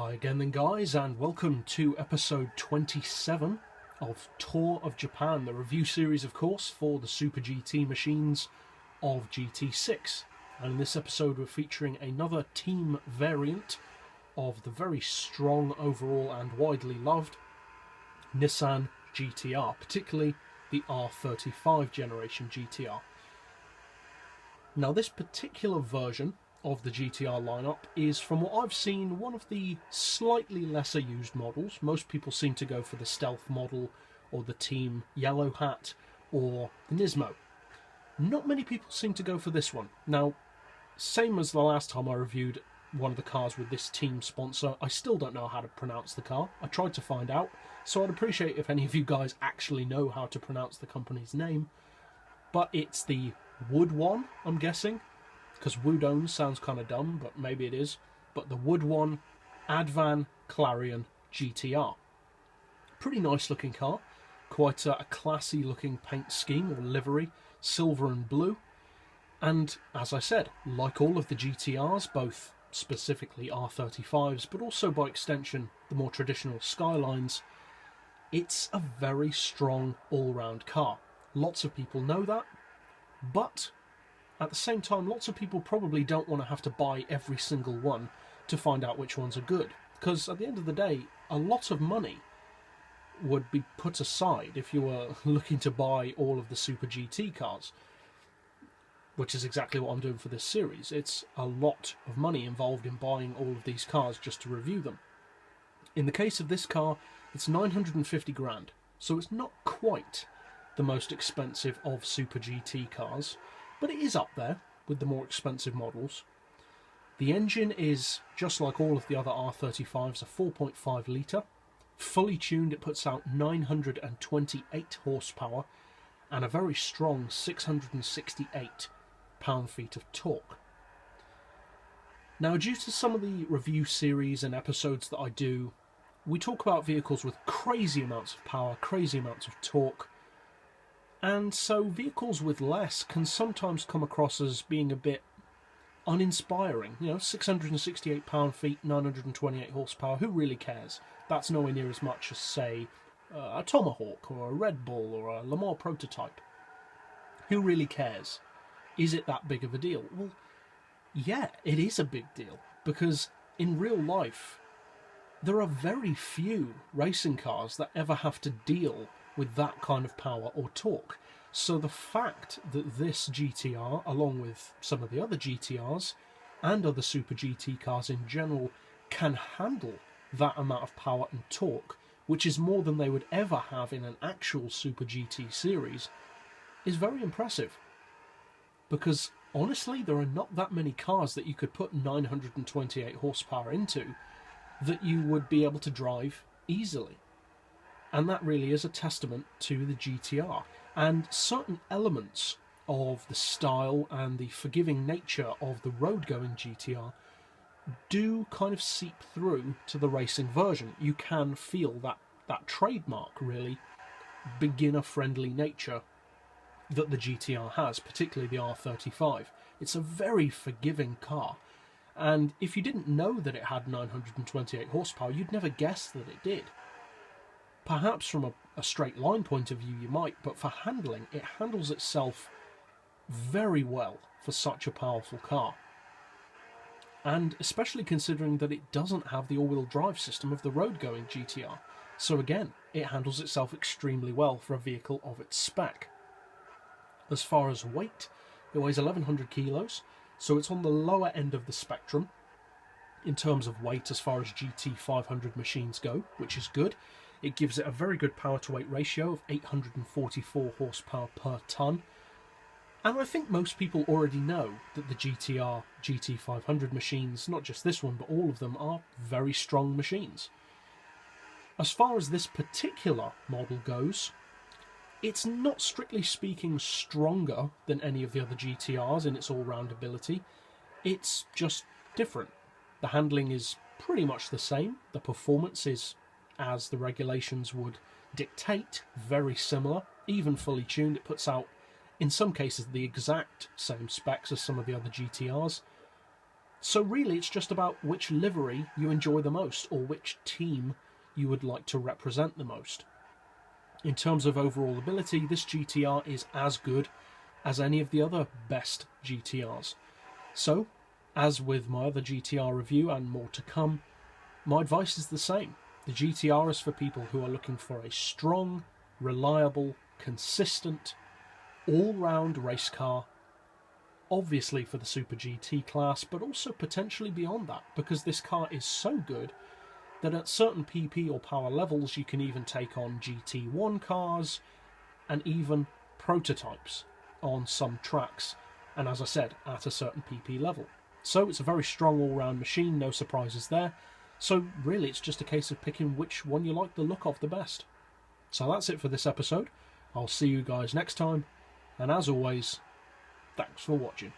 Hi again then guys, and welcome to episode 27 of Tour of Japan, the review series of course for the Super GT machines of GT6. And in this episode we're featuring another team variant of the very strong overall and widely loved Nissan GT-R, particularly the R35 generation GT-R. Now this particular version of the GT-R lineup is, from what I've seen, one of the slightly lesser used models. Most people seem to go for the Stealth model or the Team Yellow Hat or the Nismo. Not many people seem to go for this one. Now, same as the last time I reviewed one of the cars with this team sponsor, I still don't know how to pronounce the car. I tried to find out, so I'd appreciate if any of you guys actually know how to pronounce the company's name. But it's the Woodone, I'm guessing, because Woodone sounds kind of dumb, but maybe it is. But the Woodone Advan Clarion GT-R. Pretty nice looking car. Quite a classy looking paint scheme or livery, silver and blue. And as I said, like all of the GT-Rs, both specifically R35s, but also by extension the more traditional Skylines, it's a very strong all-round car. Lots of people know that, but at the same time, lots of people probably don't want to have to buy every single one to find out which ones are good. Because at the end of the day, a lot of money would be put aside if you were looking to buy all of the Super GT cars, which is exactly what I'm doing for this series. It's a lot of money involved in buying all of these cars just to review them. In the case of this car, it's 950 grand, so it's not quite the most expensive of Super GT cars, but it is up there with the more expensive models. The engine is, just like all of the other R35s, a 4.5 litre. Fully tuned, it puts out 928 horsepower and a very strong 668 pound-feet of torque. Now, due to some of the review series and episodes that I do, we talk about vehicles with crazy amounts of power, crazy amounts of torque, and so vehicles with less can sometimes come across as being a bit uninspiring. You know, 668 pound-feet, 928 horsepower, who really cares? That's nowhere near as much as, say, a Tomahawk or a Red Bull or a Le Mans prototype. Who really cares? Is it that big of a deal? Well, yeah, it is a big deal, because in real life there are very few racing cars that ever have to deal with that kind of power or torque. So the fact that this GT-R, along with some of the other GT-Rs and other Super GT cars in general, can handle that amount of power and torque, which is more than they would ever have in an actual Super GT series, is very impressive. Because honestly, there are not that many cars that you could put 928 horsepower into that you would be able to drive easily. And that really is a testament to the GT-R. And certain elements of the style and the forgiving nature of the road-going GT-R do kind of seep through to the racing version. You can feel that trademark, really, beginner-friendly nature that the GT-R has, particularly the R35. It's a very forgiving car. And if you didn't know that it had 928 horsepower, you'd never guess that it did. Perhaps from a straight line point of view you might, but for handling, it handles itself very well for such a powerful car. And especially considering that it doesn't have the all-wheel drive system of the road-going GT-R. So again, it handles itself extremely well for a vehicle of its spec. As far as weight, it weighs 1100 kilos, so it's on the lower end of the spectrum in terms of weight as far as GT500 machines go, which is good. It gives it a very good power-to-weight ratio of 844 horsepower per tonne. And I think most people already know that the GT-R, GT500 machines, not just this one, but all of them, are very strong machines. As far as this particular model goes, it's not strictly speaking stronger than any of the other GT-Rs in its all-round ability. It's just different. The handling is pretty much the same. The performance is, as the regulations would dictate, very similar. Even fully tuned, it puts out, in some cases, the exact same specs as some of the other GT-Rs. So really it's just about which livery you enjoy the most, or which team you would like to represent the most. In terms of overall ability, this GT-R is as good as any of the other best GT-Rs. So, as with my other GT-R review and more to come, my advice is the same. The GT-R is for people who are looking for a strong, reliable, consistent, all-round race car, obviously for the Super GT class, but also potentially beyond that, because this car is so good that at certain PP or power levels you can even take on GT1 cars and even prototypes on some tracks, and as I said, at a certain PP level. So it's a very strong all-round machine, no surprises there. So really it's just a case of picking which one you like the look of the best. So that's it for this episode. I'll see you guys next time, and as always, thanks for watching.